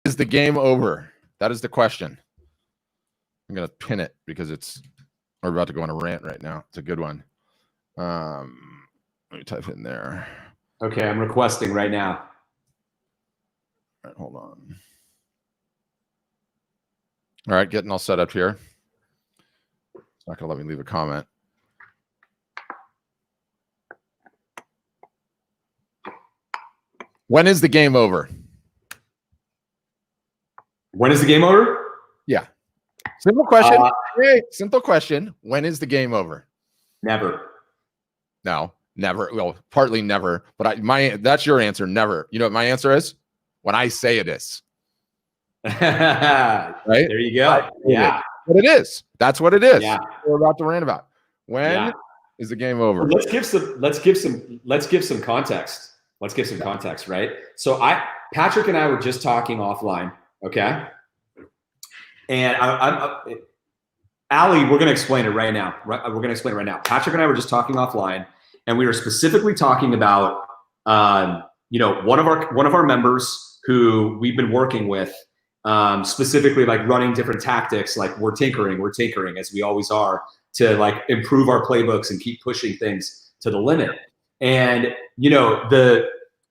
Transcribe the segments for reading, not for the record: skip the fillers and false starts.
Is the game over? That is the question. I'm going to pin it because we're about to go on a rant right now. It's a good one. Let me type it in there. Okay, I'm requesting right now. All right, hold on. All right, getting all set up here. It's not going to let me leave a comment. When is the game over? When is the game over? Yeah. Simple question. Simple question. When is the game over? Never. No, never. Well, partly never, but that's your answer. Never. You know what my answer is? When I say it is. Right? There you go. Yeah. But it is. That's what it is. Yeah. We're about to rant about. When is the game over? Well, let's give some context. Let's give some context, right? So Patrick and I were just talking offline, okay? And Allie, we're going to explain it right now. We're going to explain it right now. Patrick and I were just talking offline, and we were specifically talking about, one of our members who we've been working with, specifically like running different tactics. Like we're tinkering as we always are to like improve our playbooks and keep pushing things to the limit. And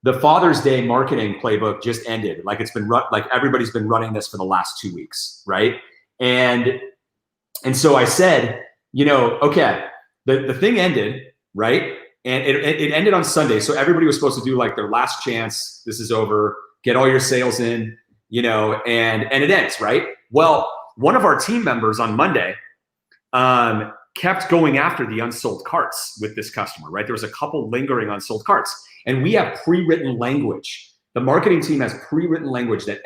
the Father's Day marketing playbook just ended. Like it's been like everybody's been running this for the last 2 weeks, right? And so I said, okay, the thing ended, right? And it ended on Sunday. So everybody was supposed to do like their last chance. This is over. Get all your sales in, and it ends, right? Well, one of our team members on Monday kept going after the unsold carts with this customer, right? There was a couple lingering unsold carts. And we have pre-written language. The marketing team has pre-written language that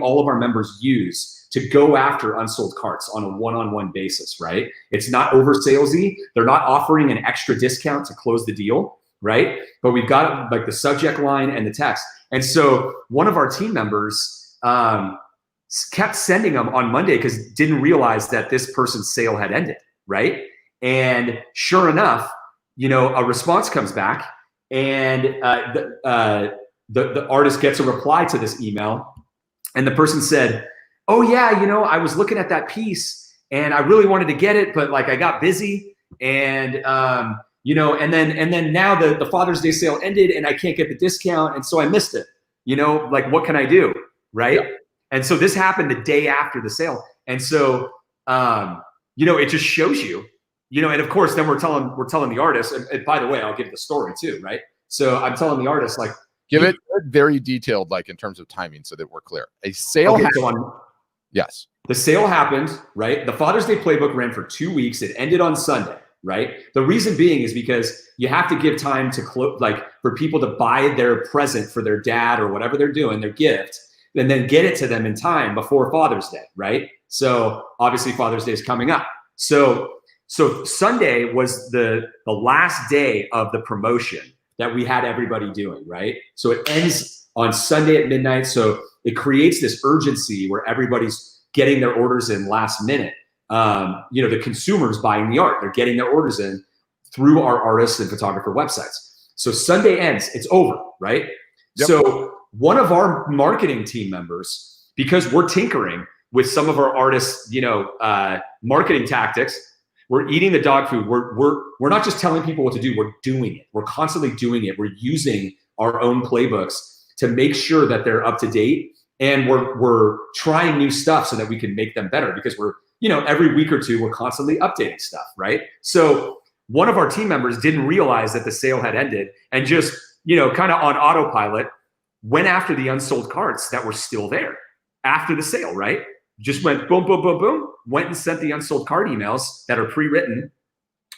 all of our members use to go after unsold carts on a one-on-one basis, right? It's not over salesy. They're not offering an extra discount to close the deal, right? But we've got like the subject line and the text. And so one of our team members kept sending them on Monday because didn't realize that this person's sale had ended, right? And sure enough, a response comes back, and the artist gets a reply to this email, and the person said, oh yeah, I was looking at that piece and I really wanted to get it, but like I got busy, and and then now the Father's Day sale ended and I can't get the discount, and so I missed it. Like what can I do, right? Yeah. And so this happened the day after the sale, and so it just shows you. And of course, then we're telling the artist, and by the way, I'll give the story too, right? So I'm telling the artist, like, give it very detailed, like in terms of timing, so that we're clear. A sale. Yes. The sale happened, right? The Father's Day playbook ran for 2 weeks. It ended on Sunday, right? The reason being is because you have to give time to for people to buy their present for their dad or whatever they're doing, their gift, and then get it to them in time before Father's Day, right? So obviously Father's Day is coming up. So Sunday was the last day of the promotion that we had everybody doing, right? So it ends on Sunday at midnight. So it creates this urgency where everybody's getting their orders in last minute. The consumers buying the art, they're getting their orders in through our artists and photographer websites. So Sunday ends, it's over, right? Yep. So one of our marketing team members, because we're tinkering with some of our artists, marketing tactics, we're eating the dog food. We're not just telling people what to do. We're doing it. We're constantly doing it. We're using our own playbooks to make sure that they're up to date, and we're trying new stuff so that we can make them better, because we're every week or two we're constantly updating stuff, right? So one of our team members didn't realize that the sale had ended, and just kind of on autopilot went after the unsold carts that were still there after the sale, right? Just went boom, boom, boom, boom, went and sent the unsold card emails that are pre-written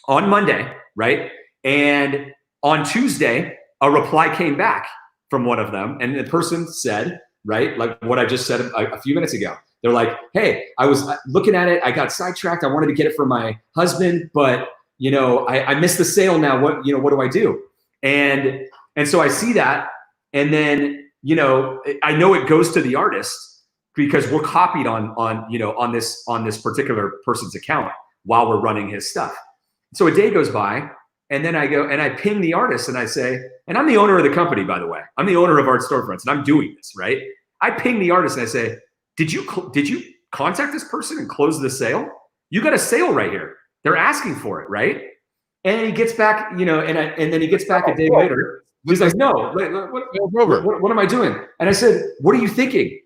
on Monday, right? And on Tuesday, a reply came back from one of them. And the person said, right, like what I just said a few minutes ago. They're like, hey, I was looking at it. I got sidetracked. I wanted to get it for my husband, but I missed the sale now. What do I do? And so I see that. And then, I know it goes to the artist, because we're copied on this particular person's account while we're running his stuff. So a day goes by, and then I go and I ping the artist and I say, and I'm the owner of the company, by the way. I'm the owner of Art Storefronts, and I'm doing this, right? I ping the artist and I say, did you contact this person and close the sale? You got a sale right here. They're asking for it, right? And he gets back, and then he gets back a day later. He's like, no, what am I doing? And I said, what are you thinking?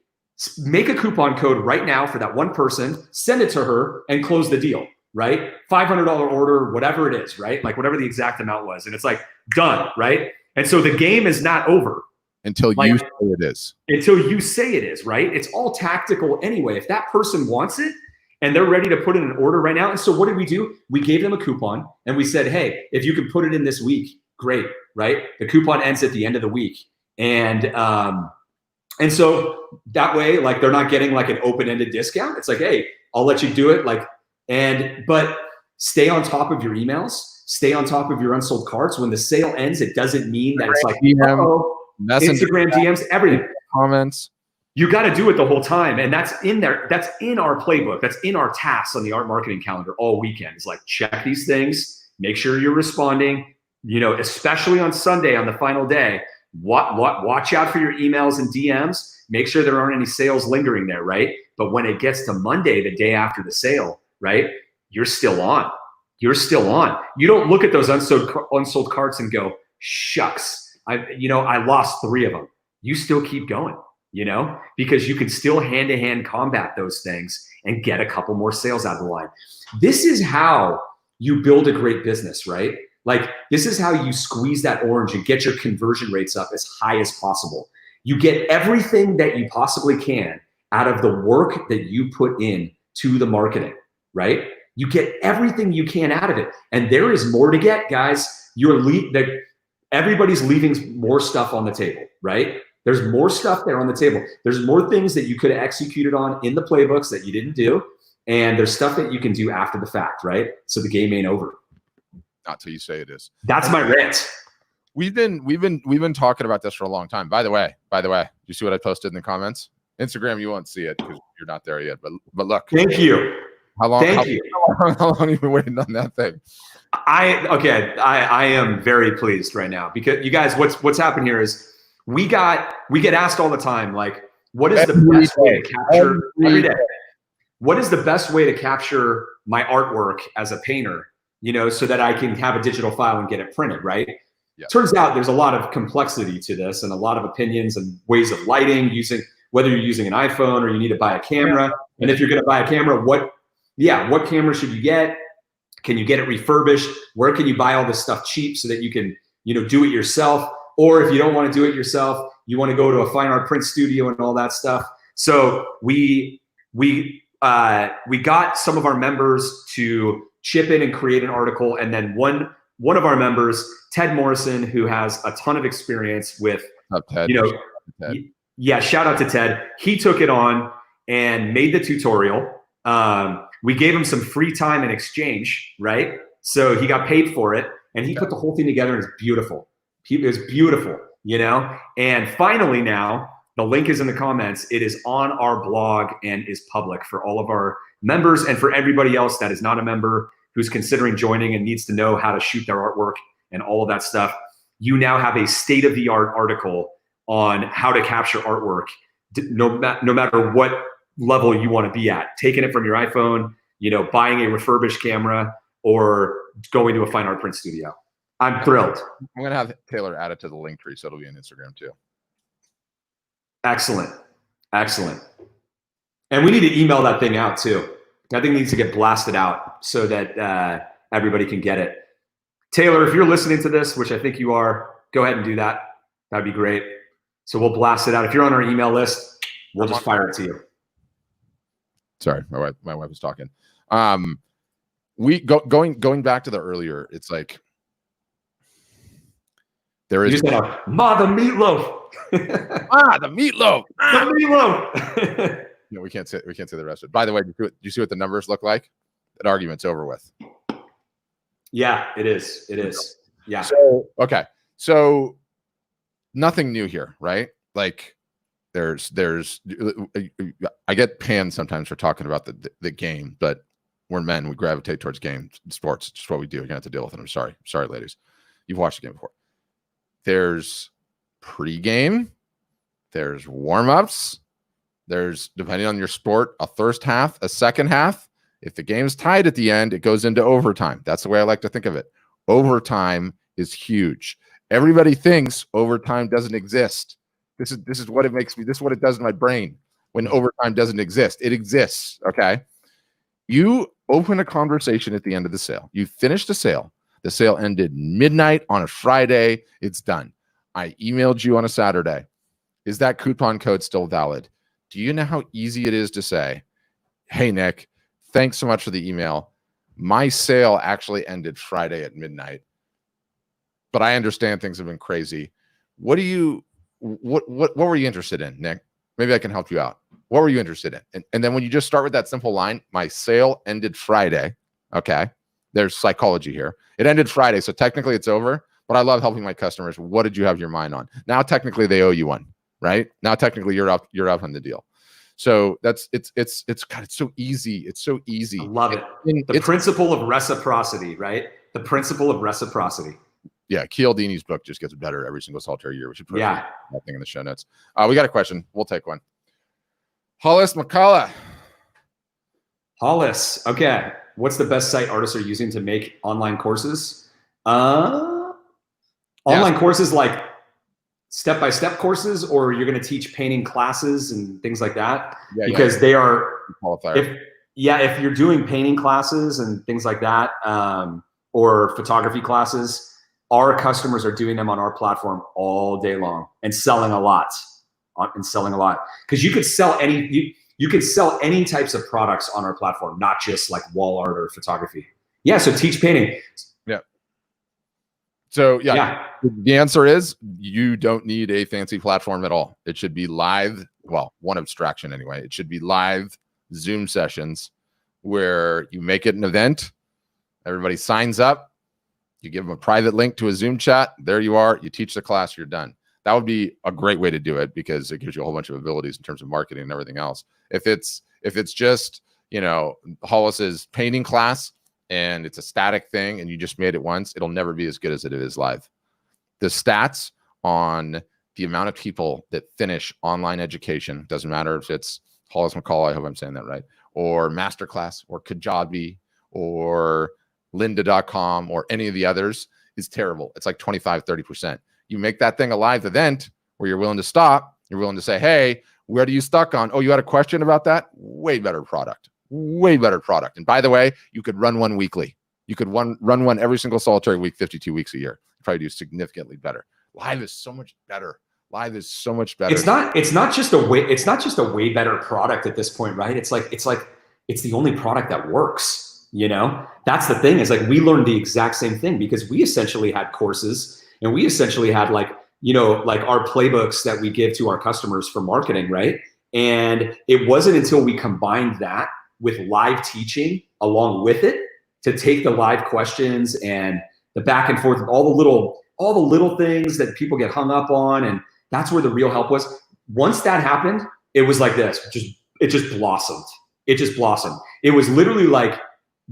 Make a coupon code right now for that one person, send it to her, and close the deal, right? $500 order, whatever it is, right? Like whatever the exact amount was. And it's like, done, right? And so the game is not over. Until you say it is. Until you say it is, right? It's all tactical anyway. If that person wants it and they're ready to put in an order right now. And so what did we do? We gave them a coupon and we said, hey, if you can put it in this week, great, right? The coupon ends at the end of the week. And so that way, like they're not getting like an open-ended discount. It's like, hey, I'll let you do it. But stay on top of your emails, stay on top of your unsold carts. When the sale ends, it doesn't mean that it's like, Instagram DMs, everything. Comments. You got to do it the whole time. And that's in there. That's in our playbook. That's in our tasks on the art marketing calendar all weekend. It's like, check these things, make sure you're responding, especially on Sunday on the final day. Watch out for your emails and DMs. Make sure there aren't any sales lingering there, right? But when it gets to Monday, the day after the sale, right, you're still on. You're still on. You don't look at those unsold carts and go, shucks, I lost 3 of them. You still keep going, because you can still hand-to-hand combat those things and get a couple more sales out of the line. This is how you build a great business, right? Like, this is how you squeeze that orange and get your conversion rates up as high as possible. You get everything that you possibly can out of the work that you put in to the marketing, right? You get everything you can out of it. And there is more to get, guys. Everybody's leaving more stuff on the table, right? There's more stuff there on the table. There's more things that you could have executed on in the playbooks that you didn't do. And there's stuff that you can do after the fact, right? So the game ain't over. Not till you say it is. That's my rant. We've been talking about this for a long time. By the way, you see what I posted in the comments? Instagram, you won't see it because you're not there yet. But look. Thank you. How long have you been waiting on that thing? I am very pleased right now because you guys, what's happened here is we get asked all the time, like, what is the best way to capture every day? What is the best way to capture my artwork as a painter, so that I can have a digital file and get it printed, right? Yeah. Turns out there's a lot of complexity to this and a lot of opinions and ways of lighting, whether you're using an iPhone or you need to buy a camera. And if you're going to buy a camera, what camera should you get? Can you get it refurbished? Where can you buy all this stuff cheap so that you can, do it yourself? Or if you don't want to do it yourself, you want to go to a fine art print studio and all that stuff. So we got some of our members to chip in and create an article. And then one of our members, Ted Morrison, who has a ton of experience with, Ted. Yeah, shout out to Ted. He took it on and made the tutorial. We gave him some free time in exchange, right? So he got paid for it, and he put the whole thing together, and it's beautiful. It was beautiful, And finally now, the link is in the comments. It is on our blog and is public for all of our members and for everybody else that is not a member who's considering joining and needs to know how to shoot their artwork and all of that stuff. You now have a state-of-the-art article on how to capture artwork, no matter what level you want to be at, taking it from your iPhone, buying a refurbished camera, or going to a fine art print studio. I'm thrilled. I'm going to have Taylor add it to the link tree, so it'll be on Instagram too. Excellent. And we need to email that thing out too. That thing needs to get blasted out so that everybody can get it. Taylor, if you're listening to this, which I think you are, go ahead and do that. That'd be great. So we'll blast it out. If you're on our email list, we'll just fire it to you. Sorry, my wife was talking. Going back to the earlier, it's like there is the meatloaf. The meatloaf. The meatloaf. No, we can't say the rest of it. By the way, do you see what the numbers look like? That argument's over with. Yeah, it is. Yeah. So nothing new here, right? Like there's I get panned sometimes for talking about the game, but we're men. We gravitate towards games, sports. It's just what we do. You're gonna have to deal with it. I'm sorry, ladies. You've watched the game before. There's pre-game. There's warm-ups. There's, depending on your sport, a first half, a second half. If the game's tied at the end, it goes into overtime. That's the way I like to think of it. Overtime is huge. Everybody thinks overtime doesn't exist. This is what it makes me. This is what it does in my brain when overtime doesn't exist. It exists. Okay. You open a conversation at the end of the sale. You finish the sale. The sale ended midnight on a Friday. It's done. I emailed you on a Saturday. Is that coupon code still valid? Do you know how easy it is to say, hey, Nick, thanks so much for the email. My sale actually ended Friday at midnight, but I understand things have been crazy. What were you interested in, Nick? Maybe I can help you out. What were you interested in? And then when you just start with that simple line, my sale ended Friday. Okay. There's psychology here. It ended Friday. So technically it's over, but I love helping my customers. What did you have your mind on? Now, technically they owe you one, right? Now, technically you're up on the deal. So it's God, it's so easy. It's so easy. I love it. The principle of reciprocity, right? The principle of reciprocity. Yeah, Cialdini's book just gets better every single solitaire year. We should put that thing in the show notes. We got a question. We'll take one. Hollis McCullough. Hollis. Okay. What's the best site artists are using to make online courses? Online courses like step-by-step courses, or you're going to teach painting classes and things like that? Because they are qualifier. If you're doing painting classes and things like that, or photography classes, our customers are doing them on our platform all day long and selling a lot. Because you could sell you could sell any types of products on our platform, not just like wall art or photography. Yeah. So teach painting. Yeah. So the answer is you don't need a fancy platform at all. It should be live. Well, one abstraction anyway. It should be live Zoom sessions where you make it an event. Everybody signs up. You give them a private link to a Zoom chat. There you are. You teach the class. You're done. That would be a great way to do it because it gives you a whole bunch of abilities in terms of marketing and everything else. If it's just, Hollis's painting class and it's a static thing and you just made it once, it'll never be as good as it is live. The stats on the amount of people that finish online education, doesn't matter if it's Hollis McCullough, I hope I'm saying that right, or Masterclass or Kajabi or lynda.com or any of the others, is terrible. It's like 25-30%. You make that thing a live event where you're willing to stop, you're willing to say, hey, where do you stuck on? Oh, you had a question about that? Way better product. And by the way, you could run one weekly. You could run one every single solitary week, 52 weeks a year. You probably do significantly better. Live is so much better. It's not just a way better product at this point, right? It's the only product that works. That's the thing, is like we learned the exact same thing because we essentially had courses and we essentially had like our playbooks that we give to our customers for marketing, right? And it wasn't until we combined that with live teaching along with it to take the live questions and the back and forth, all the little things that people get hung up on. And that's where the real help was. Once that happened, it was like this, it just blossomed. It was literally like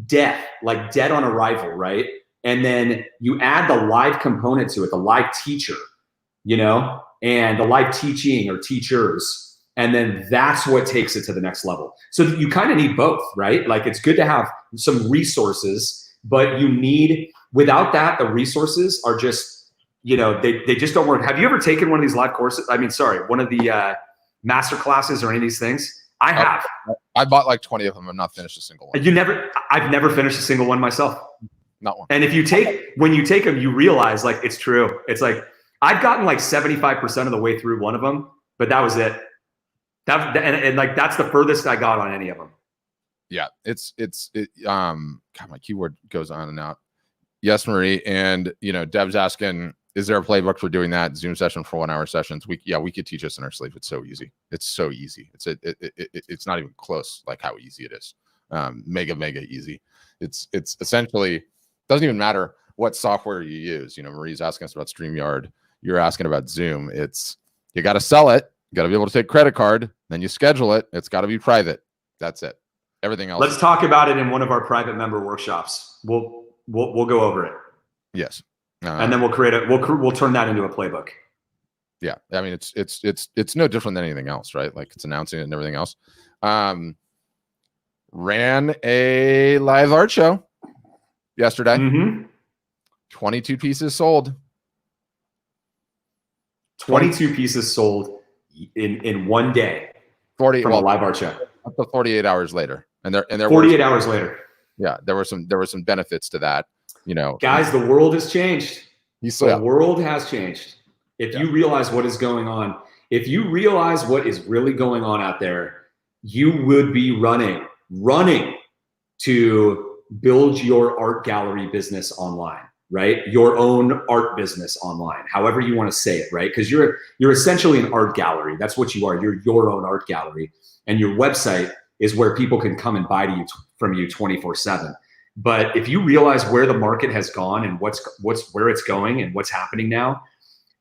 death on arrival, right? And then you add the live component to it, the live teacher, and the live teaching or teachers. And then that's what takes it to the next level. So you kind of need both, right? Like it's good to have some resources, but without that, the resources are just, they just don't work. Have you ever taken one of these live courses? One of the master classes or any of these things? I have. I bought like 20 of them and not finished a single one. I've never finished a single one myself. Not one. And when you take them, you realize like it's true. It's like I've gotten like 75% of the way through one of them, but that was it. And like that's the furthest I got on any of them. Yeah, God, my keyboard goes on and out. Yes, Marie, and Deb's asking, is there a playbook for doing that Zoom session for 1 hour sessions? We could teach us in our sleep. It's so easy. It's not even close like how easy it is. Mega easy. It's essentially doesn't even matter what software you use. Marie's asking us about StreamYard. You're asking about Zoom. You got to sell it. You got to be able to take credit card. Then you schedule it. It's got to be private. That's it. Everything else. Let's talk about it in one of our private member workshops. We'll go over it. Yes. And then we'll turn that into a playbook. Yeah. I mean, it's no different than anything else, right? Like it's announcing it and everything else. Ran a live art show yesterday. 22 pieces sold. 22 pieces sold in one day 40 from a live art show. Up to 48 hours later. And there 48 hours later. Yeah, there were some benefits to that. You know, guys, the world has changed. The world has changed. If you realize what is going on, if you realize what is really going on out there, you would be running to build your art gallery business online, right? Your own art business online, however you want to say it, right? Because you're essentially an art gallery. That's what you are. You're your own art gallery, and your website is where people can come and buy from you 24/7. But if you realize where the market has gone and where it's going and what's happening now,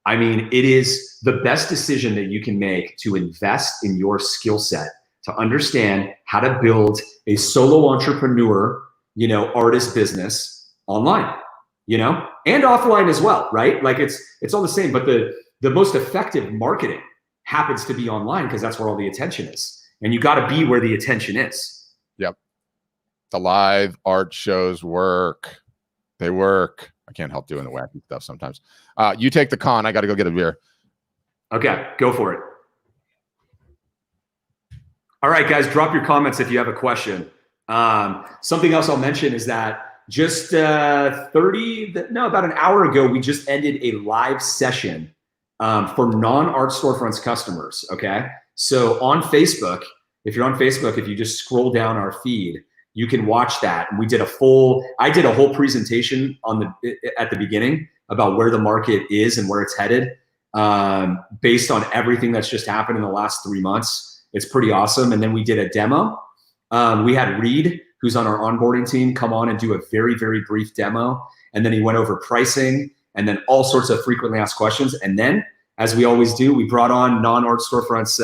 I mean, it is the best decision that you can make to invest in your skill set, to understand how to build a solo entrepreneur, artist business online, and offline as well, right? Like it's all the same, but the most effective marketing happens to be online because that's where all the attention is. And you got to be where the attention is. Yep. The live art shows work. They work. I can't help doing the wacky stuff sometimes. You take the con. I got to go get a beer. Okay, go for it. All right, guys, drop your comments if you have a question. Something else I'll mention is that just about an hour ago, we just ended a live session for non-art storefronts customers, okay? So on Facebook, if you're on Facebook, if you just scroll down our feed, you can watch that. And I did a whole presentation at the beginning about where the market is and where it's headed based on everything that's just happened in the last 3 months. It's pretty awesome. And then we did a demo. We had Reed, who's on our onboarding team, come on and do a very, very brief demo. And then he went over pricing and then all sorts of frequently asked questions. And then, as we always do, we brought on non-art storefronts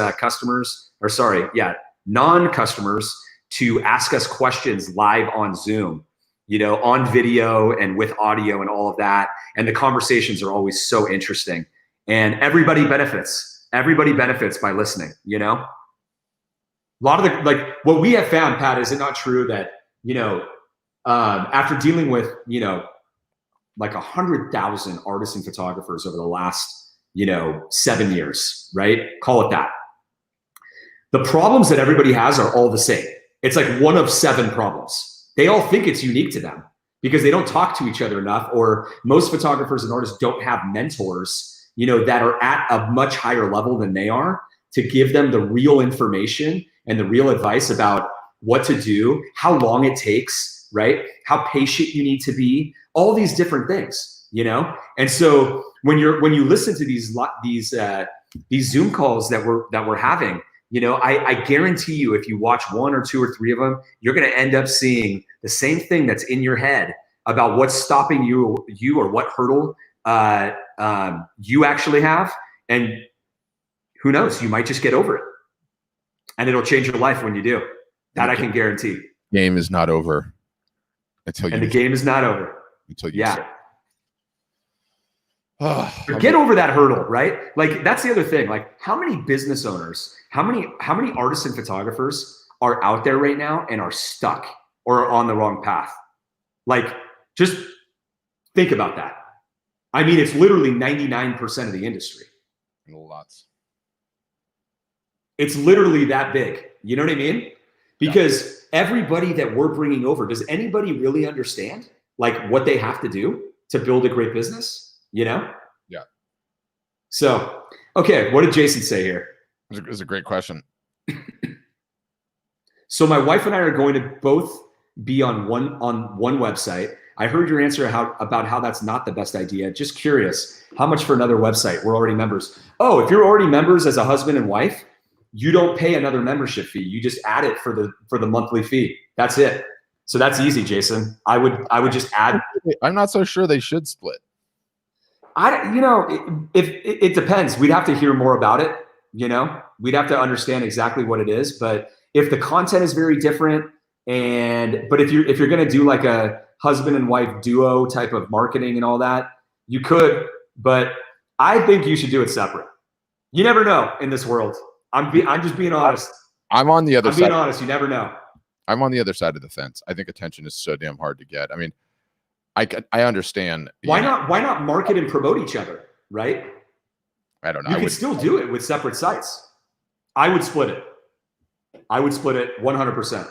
non-customers to ask us questions live on Zoom, on video and with audio and all of that. And the conversations are always so interesting. And everybody benefits. Everybody benefits by listening, A lot of what we have found, Pat, is it not true that, after dealing with, 100,000 artists and photographers over the last 7 years, right? Call it that. The problems that everybody has are all the same. It's like one of 7 problems. They all think it's unique to them because they don't talk to each other enough, or most photographers and artists don't have mentors, that are at a much higher level than they are to give them the real information and the real advice about what to do, how long it takes, right? How patient you need to be, all these different things, And so when you listen to these Zoom calls that we're having, I guarantee you, if you watch 1 or 2 or 3 of them, you're going to end up seeing the same thing that's in your head about what's stopping you or what hurdle you actually have. And who knows, you might just get over it. And it'll change your life when you do. That I can guarantee. Game is not over until you. And the game is not over until you. Yeah. Get over that hurdle, right? Like that's the other thing. Like how many business owners, how many artists and photographers are out there right now and are stuck or are on the wrong path? Like just think about that. I mean, it's literally 99% of the industry. Lots. It's literally that big. You know what I mean? Because everybody that we're bringing over, does anybody really understand like what they have to do to build a great business? Yeah. So, okay, what did Jason say here? It was a great question. So my wife and I are going to both be on one website. I heard your answer about how that's not the best idea. Just curious, how much for another website? We're already members. Oh, if you're already members as a husband and wife, you don't pay another membership fee. You just add it for the monthly fee. That's it. So that's easy, Jason. I would just add. I'm not so sure they should split. If it depends. We'd have to hear more about it. We'd have to understand exactly what it is. But if the content is very different, but if you're going to do like a husband and wife duo type of marketing and all that, you could. But I think you should do it separate. You never know in this world. I'm just being honest. I'm on the other I'm side. being honest. You never know. I'm on the other side of the fence. I think attention is so damn hard to get. I mean, I understand. Why not market and promote each other, right? I don't know. You can still do it with separate sites. I would split it. I would split it 100%.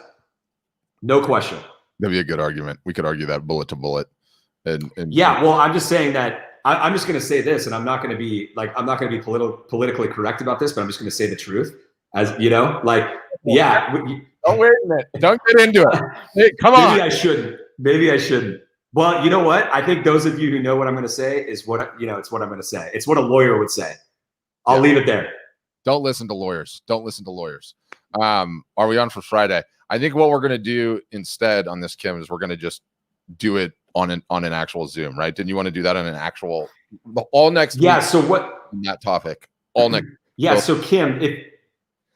No question. That'd be a good argument. We could argue that bullet to bullet. And yeah, well, I'm just saying that I'm just going to say this, and I'm not going to be politically correct about this, but I'm just going to say the truth. As you know, like, yeah. Oh, wait a minute. Don't get into it. Hey, come on. Maybe I shouldn't. Well, you know what? I think those of you who know what I'm going to say is what, it's what I'm going to say. It's what a lawyer would say. I'll leave it there. Don't listen to lawyers. Don't listen to lawyers. Are we on for Friday? I think what we're going to do instead on this, Kim, is we're going to just do it on an actual Zoom, right? Didn't you want to do that on an actual all next week? So what on that topic all next? Yeah. So Kim,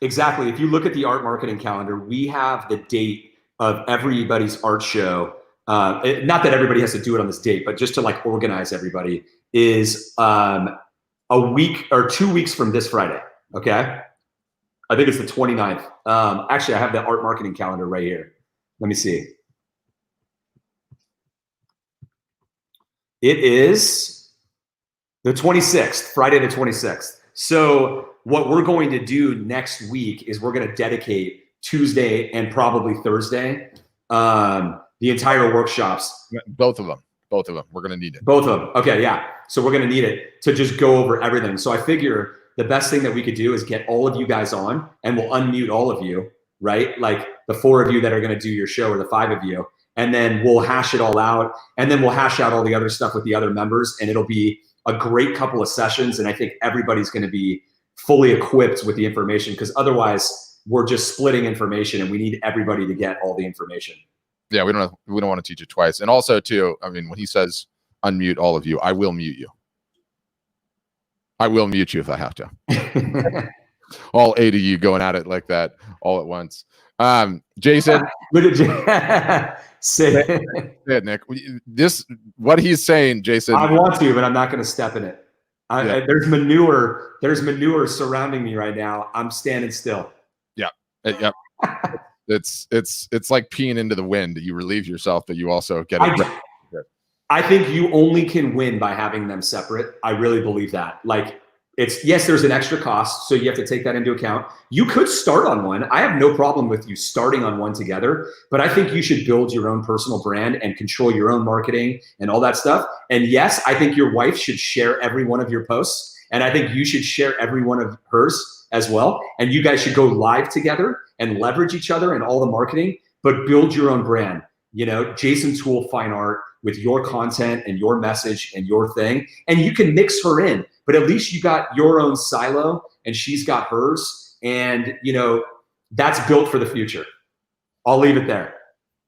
exactly. If you look at the art marketing calendar, we have the date of everybody's art show. Not that everybody has to do it on this date, but just to like organize everybody is a week or 2 weeks from this Friday. Okay. I think it's the 29th. Actually, I have the art marketing calendar right here. Let me see. It is the 26th, Friday the 26th. So what we're going to do next week is we're going to dedicate Tuesday and probably Thursday, the entire workshops. Both of them. We're going to need it. Both of them. Okay, yeah. So we're going to need it to just go over everything. So I figure the best thing that we could do is get all of you guys on, and we'll unmute all of you, right? Like the 4 of you that are going to do your show, or the 5 of you. And then we'll hash it all out. And then we'll hash out all the other stuff with the other members. And it'll be a great couple of sessions. And I think everybody's going to be fully equipped with the information, because otherwise we're just splitting information, and we need everybody to get all the information. Yeah, we don't want to teach it twice. And also too, I mean, when he says unmute all of you, I will mute you. I will mute you if I have to. All 8 of you going at it like that all at once. Jason, look at say it, Nick. What he's saying, Jason. I want to, but I'm not going to step in it. There's manure. There's manure surrounding me right now. I'm standing still. Yeah. Yep. It's like peeing into the wind. You relieve yourself, but you also get it. I think you only can win by having them separate. I really believe that. Like, yes, there's an extra cost, so you have to take that into account. You could start on one. I have no problem with you starting on one together, but I think you should build your own personal brand and control your own marketing and all that stuff. And yes, I think your wife should share every one of your posts, and I think you should share every one of hers as well. And you guys should go live together and leverage each other and all the marketing, but build your own brand. You know, Jason Toole Fine Art with your content and your message and your thing. And you can mix her in, but at least you got your own silo and she's got hers. And, you know, that's built for the future. I'll leave it there.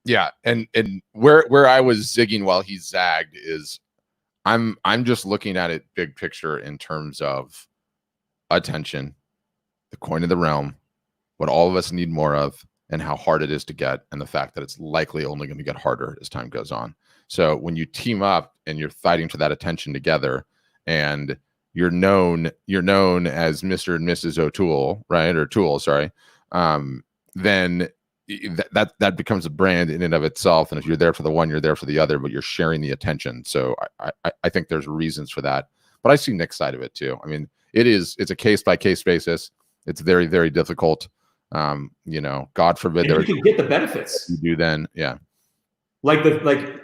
Yeah. And where I was zigging while he zagged is I'm just looking at it big picture in terms of attention, the coin of the realm, what all of us need more of, and how hard it is to get, and the fact that it's likely only going to get harder as time goes on. So when you team up and you're fighting for that attention together, and you're known as Mr. and Mrs. O'Toole, right? Or Toole, sorry. Then that becomes a brand in and of itself. And if you're there for the one, you're there for the other, but you're sharing the attention. So I think there's reasons for that. But I see Nick's side of it too. I mean, it's a case by case basis. It's very, very difficult. You know, God forbid you can get the benefits. You do then, yeah. Like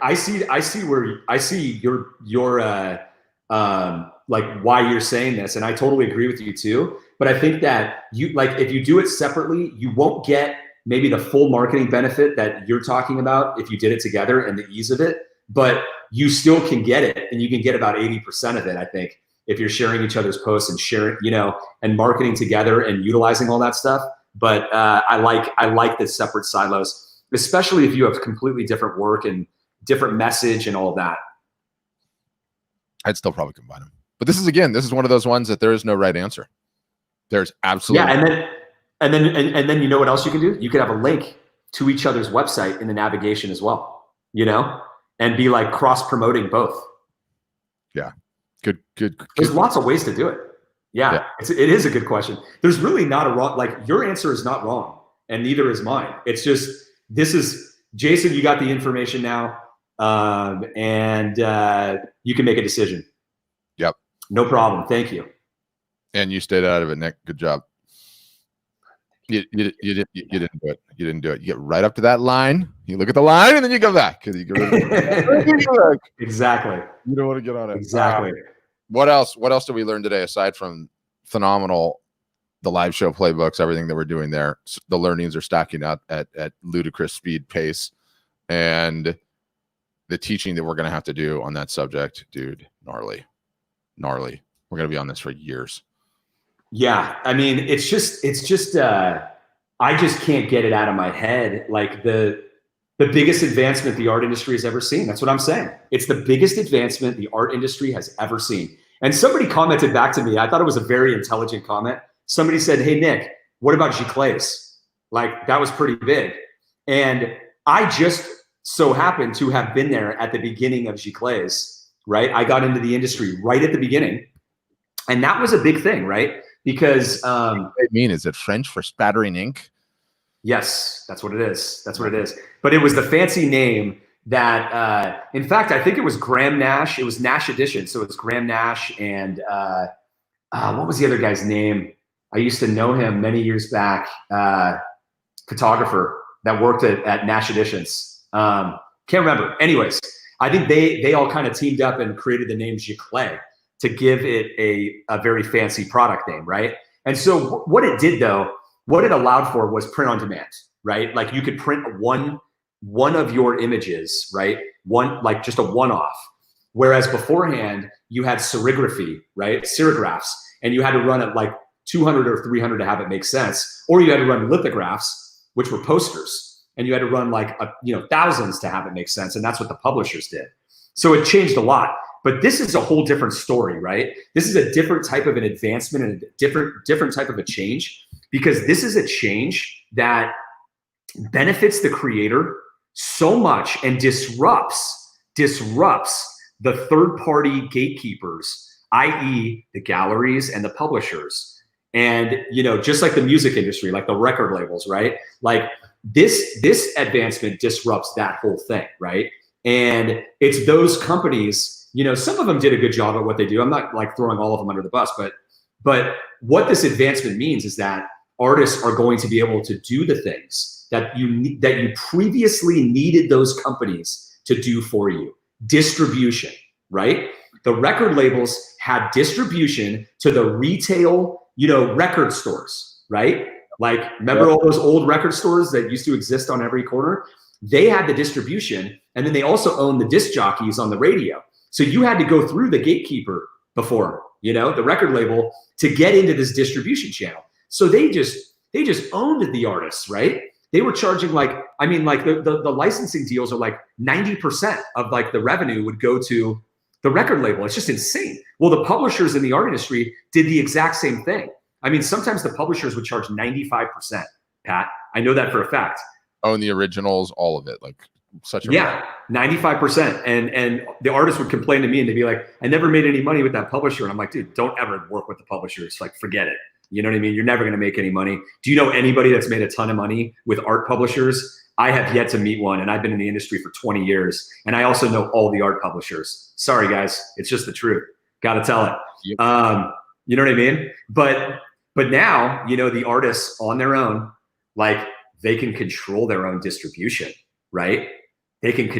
I see your like why you're saying this, and I totally agree with you too. But I think that if you do it separately, you won't get maybe the full marketing benefit that you're talking about if you did it together and the ease of it. But you still can get it, and you can get about 80% of it, I think, if you're sharing each other's posts and sharing, you know, and marketing together and utilizing all that stuff. But I like the separate silos, especially if you have completely different work and different message and all of that. I'd still probably combine them. But this is one of those ones that there is no right answer. There's absolutely and then you know what else you can do? You could have a link to each other's website in the navigation as well, you know, and be like cross promoting both. Yeah. Good. There's lots of ways to do it. Yeah, it is a good question. There's really not a wrong, like your answer is not wrong and neither is mine. It's just, this is, Jason, you got the information now, and you can make a decision. Yep. No problem. Thank you. And you stayed out of it, Nick. Good job. You didn't do it. You didn't do it. You get right up to that line. You look at the line, and then you go back. Exactly. You don't want to get on it. Exactly. What else? What else did we learn today aside from phenomenal, the live show playbooks, everything that we're doing there? The learnings are stacking up at ludicrous speed, pace, and the teaching that we're going to have to do on that subject, dude, gnarly. We're going to be on this for years. Yeah, I mean, it's just I just can't get it out of my head. Like the biggest advancement the art industry has ever seen. That's what I'm saying. It's the biggest advancement the art industry has ever seen. And somebody commented back to me. I thought it was a very intelligent comment. Somebody said, "Hey Nick, what about Giclées? Like that was pretty big." And I just so happened to have been there at the beginning of Giclées, right? I got into the industry right at the beginning, and that was a big thing, right? Because is it French for spattering ink? Yes, that's what it is. That's what it is. But it was the fancy name that, in fact, I think it was Graham Nash. It was Nash Edition. So it's Graham Nash and what was the other guy's name? I used to know him many years back. Photographer that worked at Nash Editions. Can't remember. Anyways, I think they all kind of teamed up and created the name Giclées to give it a very fancy product name, right? And so what it did though, what it allowed for was print on demand, right? Like you could print one of your images, right? One, like just a one-off. Whereas beforehand, you had serigraphy, right? Serigraphs, and you had to run it like 200 or 300 to have it make sense. Or you had to run lithographs, which were posters, and you had to run like thousands to have it make sense. And that's what the publishers did. So it changed a lot. But this is a whole different story, right? This is a different type of an advancement and a different type of a change, because this is a change that benefits the creator so much and disrupts the third-party gatekeepers, i.e. the galleries and the publishers. And, just like the music industry, like the record labels, right? Like this advancement disrupts that whole thing, right? And it's those companies, some of them did a good job at what they do. I'm not like throwing all of them under the bus, but what this advancement means is that artists are going to be able to do the things that you previously needed those companies to do for you. Distribution, right? The record labels had distribution to the retail, record stores, right? Like, remember all those old record stores that used to exist on every corner? They had the distribution, and then they also owned the disc jockeys on the radio. So you had to go through the gatekeeper before, the record label, to get into this distribution channel. So they just owned the artists, right? They were charging the licensing deals are like 90% of like the revenue would go to the record label. It's just insane. Well, the publishers in the art industry did the exact same thing. I mean, sometimes the publishers would charge 95%, Pat. I know that for a fact. Own the originals, all of it. Like such a 95%. And the artist would complain to me and they'd be like, "I never made any money with that publisher." And I'm like, "Dude, don't ever work with the publishers. Like, forget it. You know what I mean? You're never going to make any money." Do you know anybody that's made a ton of money with art publishers? I have yet to meet one, and I've been in the industry for 20 years. And I also know all the art publishers. Sorry, guys. It's just the truth. Got to tell it. Yep. You know what I mean? But now, the artists on their own, like, they can control their own distribution, right? They can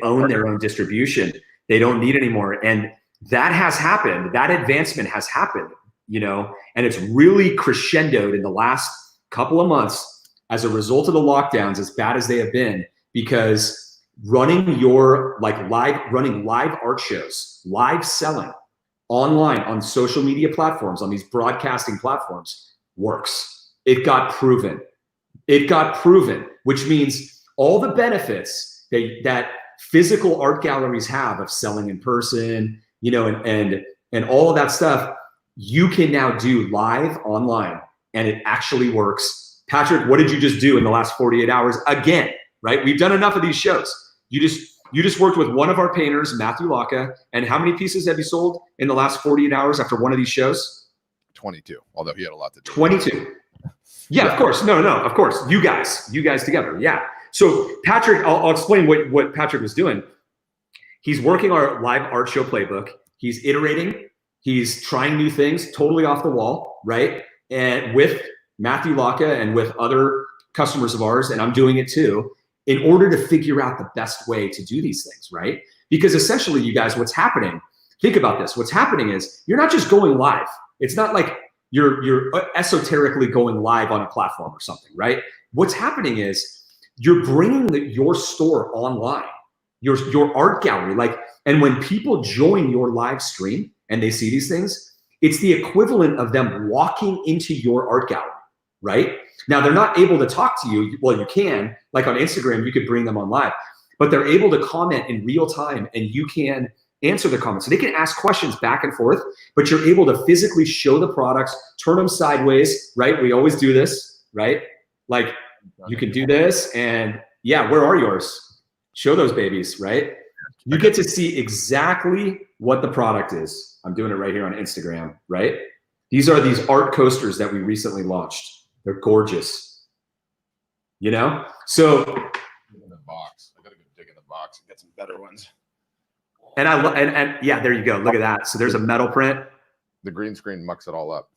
own their own distribution. They don't need anymore. And that has happened. That advancement has happened, and it's really crescendoed in the last couple of months as a result of the lockdowns, as bad as they have been, because running live art shows, live selling online on social media platforms, on these broadcasting platforms works. It got proven, which means all the benefits that physical art galleries have of selling in person, and all of that stuff, you can now do live online, and it actually works. Patrick, what did you just do in the last 48 hours? Again, right? We've done enough of these shows. You just worked with one of our painters, Matthew Laka, and how many pieces have you sold in the last 48 hours after one of these shows? 22, although he had a lot to do. 22. Yeah, of course. No, of course. You guys together. Yeah. So Patrick, I'll explain what Patrick was doing. He's working our live art show playbook. He's iterating. He's trying new things, totally off the wall, right? And with Matthew Laka and with other customers of ours, and I'm doing it too, in order to figure out the best way to do these things, right? Because essentially, you guys, what's happening, think about this. What's happening is you're not just going live. It's not like you're esoterically going live on a platform or something, right? What's happening is you're bringing your store online, your art gallery. And when people join your live stream and they see these things, it's the equivalent of them walking into your art gallery, right? Now, they're not able to talk to you. Well, you can, like on Instagram, you could bring them on live, but they're able to comment in real time and you can answer the comments. So they can ask questions back and forth, but you're able to physically show the products, turn them sideways, right? We always do this, right? Like you can do this and yeah, where are yours? Show those babies, right? You get to see exactly what the product is. I'm doing it right here on Instagram, right? These are these art coasters that we recently launched. They're gorgeous, you know? So in the box, I gotta go dig in the box and get some better ones. And and yeah, there you go. Look at that. So there's a metal print. The green screen mucks it all up.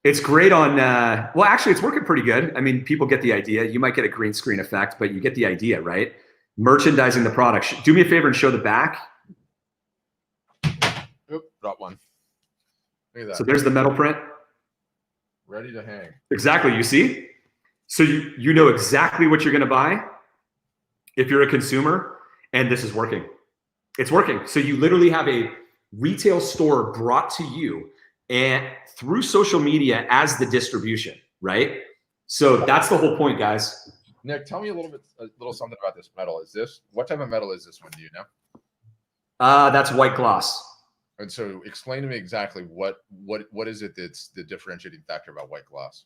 It's great on, well, actually it's working pretty good. I mean, people get the idea. You might get a green screen effect, but you get the idea, right? Merchandising the product. Do me a favor and show the back. Oop, got one. Look at that. So there's the metal print. Ready to hang. Exactly, you see? So you know exactly what you're gonna buy if you're a consumer, and this is working. It's working. So you literally have a retail store brought to you and through social media as the distribution, right? So that's the whole point, guys. Nick, tell me a little something about this metal. What type of metal is this one? Do you know? That's white gloss. And so explain to me exactly what is it that's the differentiating factor about white gloss?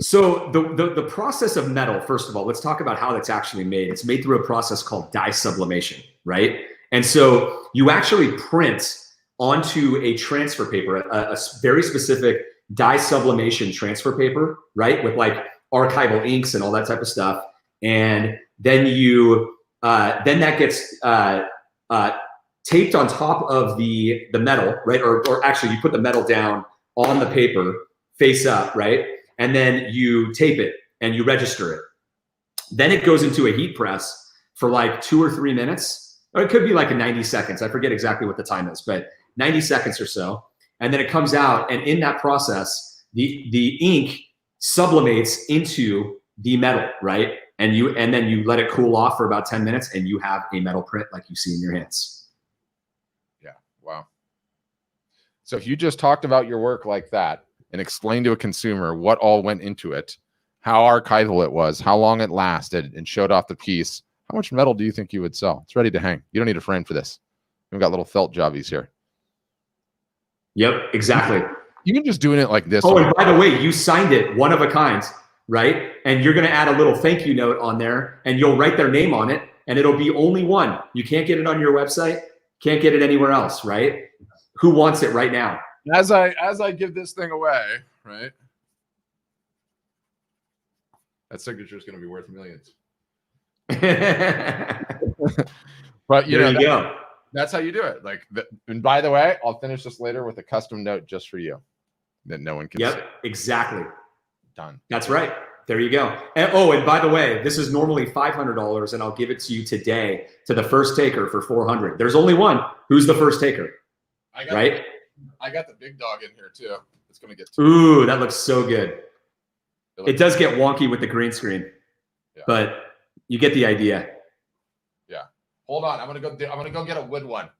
So the process of metal, first of all, let's talk about how that's actually made. It's made through a process called dye sublimation, right? And so you actually print onto a transfer paper, a very specific dye sublimation transfer paper, right? With like archival inks and all that type of stuff. And then then that gets taped on top of the metal, right? Or actually you put the metal down on the paper face up, right? And then you tape it and you register it. Then it goes into a heat press for like 2 or 3 minutes, or it could be like 90 seconds. I forget exactly what the time is, but 90 seconds or so. And then it comes out, and in that process, the ink sublimates into the metal, right? And then you let it cool off for about 10 minutes and you have a metal print like you see in your hands. Yeah, wow. So if you just talked about your work like that and explained to a consumer what all went into it, how archival it was, how long it lasted, and showed off the piece, how much metal do you think you would sell? It's ready to hang. You don't need a frame for this. We've got little felt jobbies here. Yep, exactly. Even just doing it like this. Oh, and by the way, you signed it, one of a kind, right? And you're going to add a little thank you note on there, and you'll write their name on it, and it'll be only one. You can't get it on your website, can't get it anywhere else, right? Who wants it right now? As I give this thing away, right? That signature is going to be worth millions. But you know, that's how you do it. And by the way, I'll finish this later with a custom note just for you that no one can see. Yep, exactly. Done. That's right. There you go. And by the way, this is normally $500, and I'll give it to you today to the first taker for $400. There's only one. Who's the first taker? I got the big dog in here too. It's gonna get. Ooh, that looks so good. It does get wonky with the green screen, yeah. But you get the idea. Yeah. Hold on. I'm gonna go get a wood one.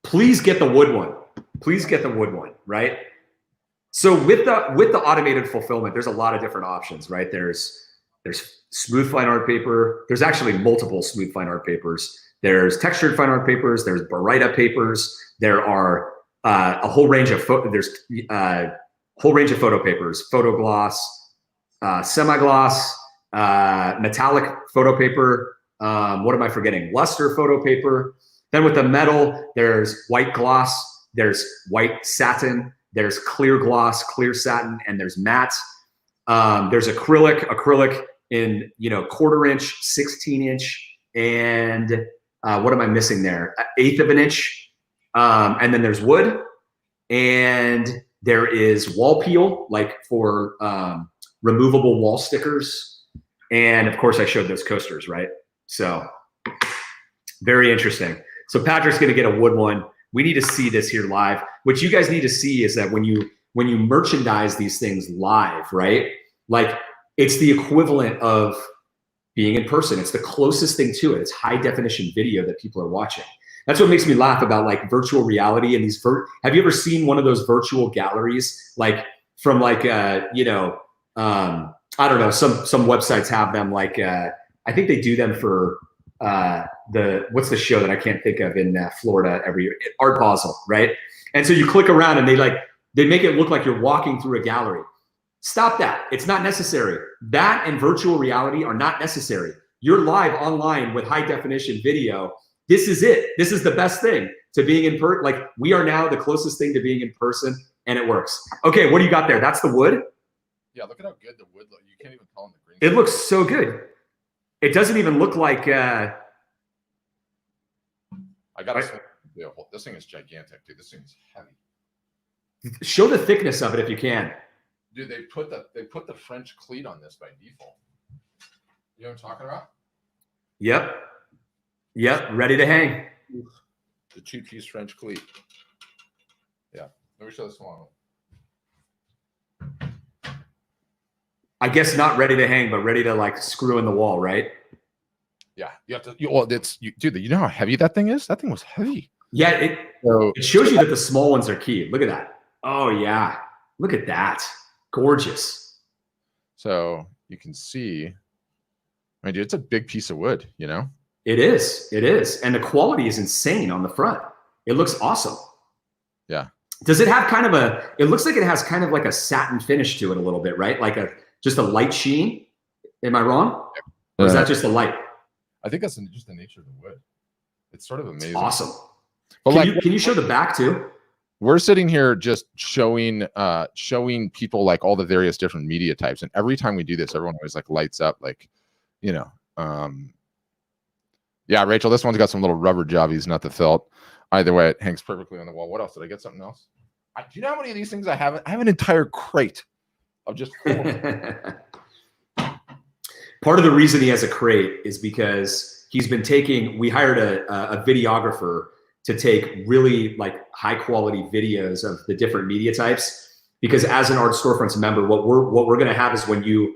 Please get the wood one. Please get the wood one. Right. So with the automated fulfillment, there's a lot of different options. Right. There's smooth fine art paper. There's actually multiple smooth fine art papers. There's textured fine art papers. There's Baryta papers. There are a whole range of photo papers: photo gloss, semi-gloss, metallic photo paper. What am I forgetting? Luster photo paper. Then with the metal, there's white gloss, there's white satin, there's clear gloss, clear satin, and there's matte. There's acrylic in, 1/4 inch, 16 inch, and what am I missing there? 1/8 of an inch. And then there's wood, and there is wall peel, like for removable wall stickers. And of course I showed those coasters, right? So very interesting. So Patrick's going to get a wood one. We need to see this here live. What you guys need to see is that when you merchandise these things live, right? Like it's the equivalent of being in person. It's the closest thing to it. It's high definition video that people are watching. That's what makes me laugh about like virtual reality and these. Have you ever seen one of those virtual galleries, like from like I don't know, some websites have them, like I think they do them for what's the show that I can't think of in Florida every year? Art Basel, right? And so you click around and they make it look like you're walking through a gallery. Stop that. It's not necessary. That and virtual reality are not necessary. You're live online with high definition video. This is it. This is the best thing to being in person. Like we are now the closest thing to being in person, and it works. Okay, what do you got there? That's the wood? Yeah, look at how good the wood looks. You can't even tell in the green. It looks so good. It doesn't even look like I gotta say, this thing is gigantic, dude. This thing is heavy. Show the thickness of it if you can. Dude, they put the French cleat on this by default. You know what I'm talking about? Yep, ready to hang. The 2-piece French cleat. Yeah, let me show this one. I guess not ready to hang, but ready to like screw in the wall, right? Yeah, you have to. Dude, you know how heavy that thing is? That thing was heavy. Yeah, it shows you that the small ones are key. Look at that. Oh yeah, look at that. Gorgeous. So you can see, I mean, dude, it's a big piece of wood, you know? It is. And the quality is insane on the front. It looks awesome. Yeah. Does it have kind of it looks like it has kind of like a satin finish to it a little bit, right? Like just a light sheen. Am I wrong? Or is that just the light? I think that's just the nature of the wood. It's sort of amazing. It's awesome. But can you show the back too? We're sitting here just showing people like all the various different media types, and every time we do this, everyone always like lights up, like, yeah, Rachel, this one's got some little rubber jobbies, not the felt. Either way, it hangs perfectly on the wall. What else? Did I get something else? Do you know how many of these things I have? I have an entire crate of just. Part of the reason he has a crate is because we hired a videographer to take really like high quality videos of the different media types. Because as an Art Storefronts member, what we're going to have is when you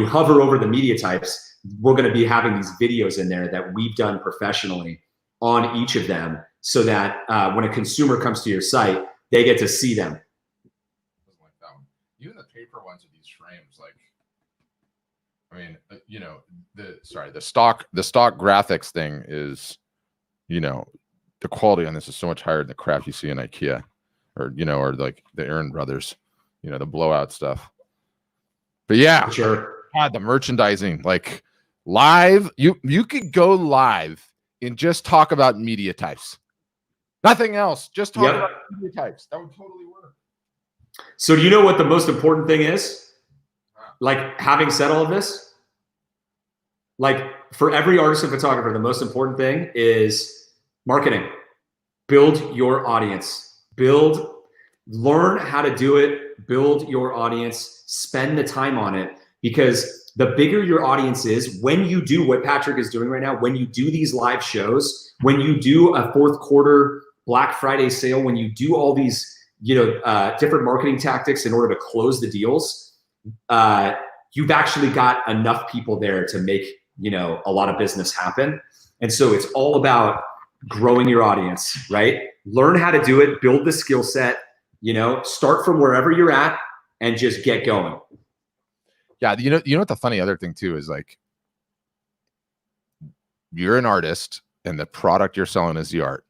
hover over the media types, we're going to be having these videos in there that we've done professionally on each of them, so that when a consumer comes to your site, they get to see them. Like that one. Even the paper ones of these frames, like, I mean, the stock graphics thing is, the quality on this is so much higher than the crap you see in IKEA, or like the Aaron Brothers, the blowout stuff. But yeah, sure. God, the merchandising, like live, you could go live and just talk about media types. Nothing else. Just talk about media types. That would totally work. So do you know what the most important thing is? Like, having said all of this, like for every artist and photographer, the most important thing is marketing. Build your audience. Learn how to do it. Build your audience. Spend the time on it, because the bigger your audience is, when you do what Patrick is doing right now, when you do these live shows, when you do a fourth quarter Black Friday sale, when you do all these, different marketing tactics in order to close the deals, you've actually got enough people there to make, a lot of business happen. And so it's all about growing your audience, right? Learn how to do it, build the skill set, start from wherever you're at and just get going. Yeah. You know what the funny other thing too is, like, you're an artist and the product you're selling is the art.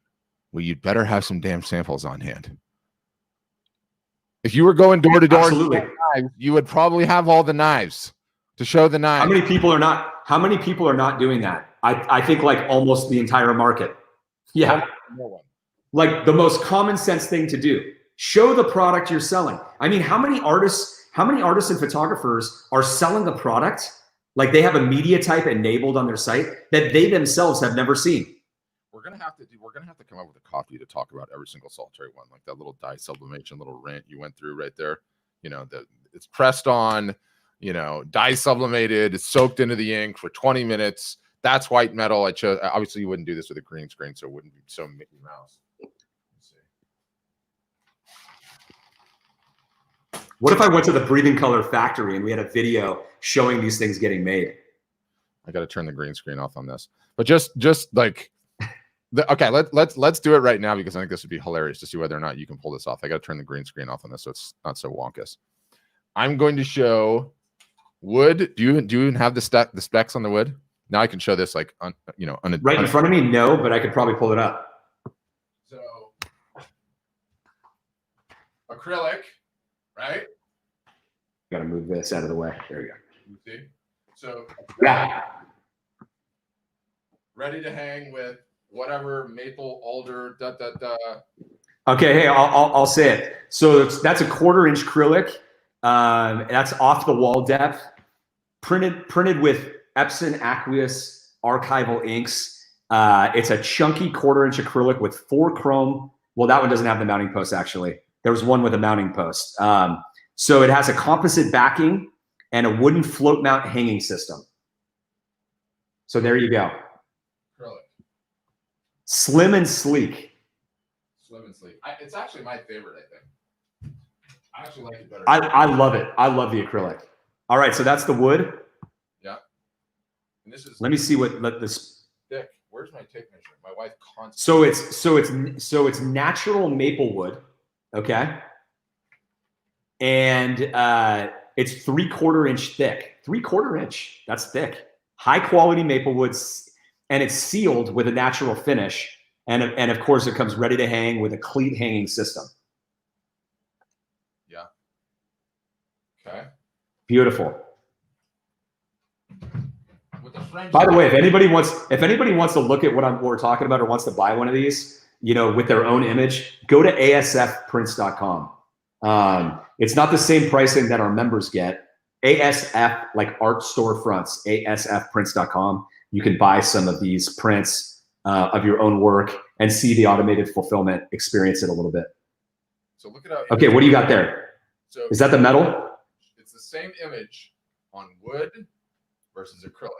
Well, you'd better have some damn samples on hand. If you were going door to door, you would probably have all the knives to show the knives. How many people are not doing that? I think like almost the entire market. Yeah. No one. Like the most common sense thing to do. Show the product you're selling. I mean, how many artists and photographers are selling the product like they have a media type enabled on their site that they themselves have never seen? We're gonna have to come up with a copy to talk about every single solitary one, like that little dye sublimation little rant you went through right there. You know, it's pressed on, you know, dye sublimated, it's soaked into the ink for 20 minutes. That's white metal. I chose, obviously you wouldn't do this with a green screen, so it wouldn't be so Mickey Mouse. Let's see. What if I went to the Breathing Color factory and we had a video showing these things getting made? I got to turn the green screen off on this, but just like, okay, let's do it right now, because I think this would be hilarious to see whether or not you can pull this off. I got to turn the green screen off on this so it's not so wonkus. I'm going to show wood. Do you even have the specs on the wood? Now I can show this like right in front of me. No, but I could probably pull it up. So acrylic, right? Got to move this out of the way. There we go. You see? So yeah, ready to hang with whatever maple, alder, Okay, hey, I'll say it. So that's a 1/4 inch acrylic. That's off the wall depth, printed with Epson Aqueous archival inks. It's a chunky 1/4 inch acrylic with 4 chrome. Well, that one doesn't have the mounting post, actually. There was one with a mounting post. So it has a composite backing and a wooden float mount hanging system. So there you go. Acrylic. Slim and sleek. Slim and sleek. It's actually my favorite, I think. I actually like it better. I love it. I love the acrylic. All right, so that's the wood. Yeah. And this is. Let me see what this. Thick. Where's my tape measure? My wife constantly. So it's natural maple wood, okay, and it's 3/4 inch thick. 3/4 inch. That's thick. High quality maple woods, and it's sealed with a natural finish. And of course, it comes ready to hang with a cleat hanging system. Yeah. Okay. Beautiful. With the French. By the way, if anybody wants to look at what we're talking about or wants to buy one of these, with their own image, go to asfprints.com. It's not the same pricing that our members get. ASF, like art storefronts, asfprints.com. You can buy some of these prints of your own work and see the automated fulfillment, experience it a little bit. So look at how. Okay, what do you got there? So is that the metal? It's the same image on wood versus acrylic.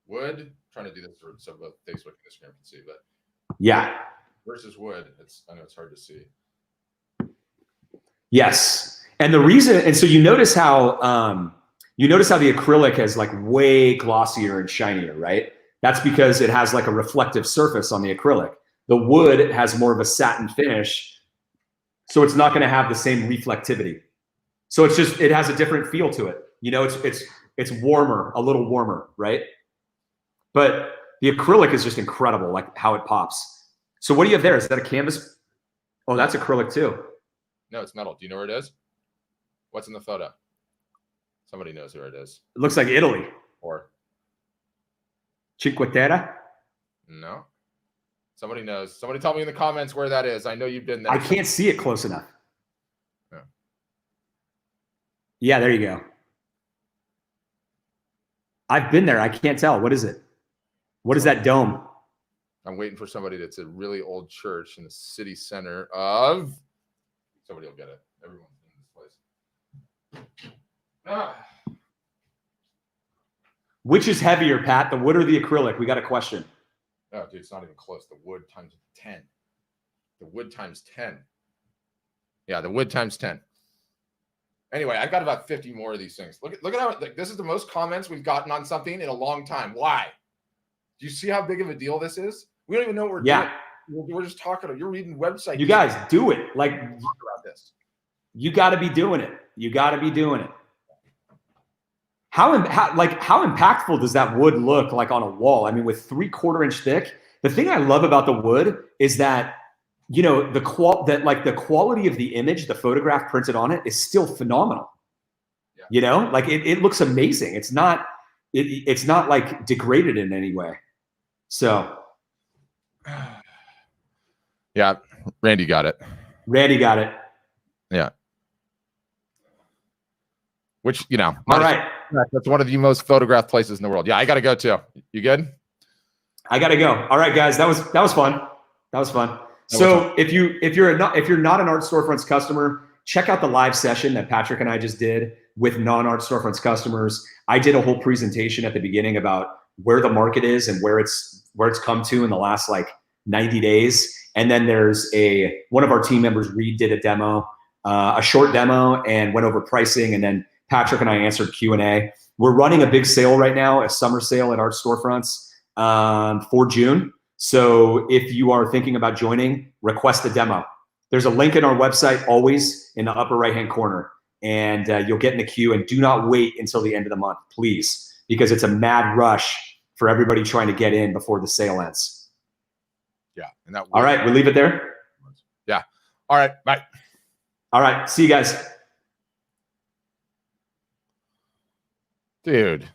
Wood, trying to do this so both Facebook and Instagram can see, but yeah. Versus wood, I know it's hard to see. Yes, and the reason, and so you notice how the acrylic is like way glossier and shinier, right? That's because it has like a reflective surface on the acrylic. The wood has more of a satin finish, so it's not going to have the same reflectivity. So it has a different feel to it. It's warmer, a little warmer, right? But the acrylic is just incredible, like how it pops. So what do you have there? Is that a canvas? Oh, that's acrylic too. No, it's metal. Do you know where it is? What's in the photo? Somebody knows where it is. It looks like Italy. Or Cinque Terre? No. Somebody knows. Somebody tell me in the comments where that is. I know you've been there. I can't see it close enough. Yeah. Yeah, there you go. I've been there. I can't tell. What is it? What is that dome? I'm waiting for somebody that's a really old church in the city center of. Somebody will get it. Everyone's in this place. Which is heavier, Pat? The wood or the acrylic? We got a question. Oh, dude, it's not even close. The wood times 10. The wood times 10. Yeah, the wood times 10. Anyway, I've got about 50 more of these things. Look at how this is the most comments we've gotten on something in a long time. Why? Do you see how big of a deal this is? We don't even know what we're doing. We're just talking. You're reading websites. You guys do it. Like, talk about this. You got to be doing it. You got to be doing it. How impactful does that wood look like on a wall? I mean, with 3/4 inch thick. The thing I love about the wood is that the quality of the image, the photograph printed on it, is still phenomenal. Yeah. Like it looks amazing. It's not like degraded in any way. So yeah, Randy got it. Randy got it. Yeah. Which, you know, All right. that's one of the most photographed places in the world. Yeah, I got to go too. You good? I got to go. All right, guys. That was fun. That was fun. So if you're not an Art Storefronts customer, check out the live session that Patrick and I just did with non-Art Storefronts customers. I did a whole presentation at the beginning about where the market is and where it's come to in the last like 90 days. And then there's one of our team members, Reed, did a demo, a short demo, and went over pricing. And then Patrick and I answered Q&A. We're running a big sale right now, a summer sale at Art Storefronts for June. So if you are thinking about joining, request a demo. There's a link in our website always in the upper right-hand corner, and you'll get in the queue. And do not wait until the end of the month, please, because it's a mad rush for everybody trying to get in before the sale ends. Yeah. And that. All right, we'll leave it there. Yeah. All right. Bye. All right. See you guys. Dude.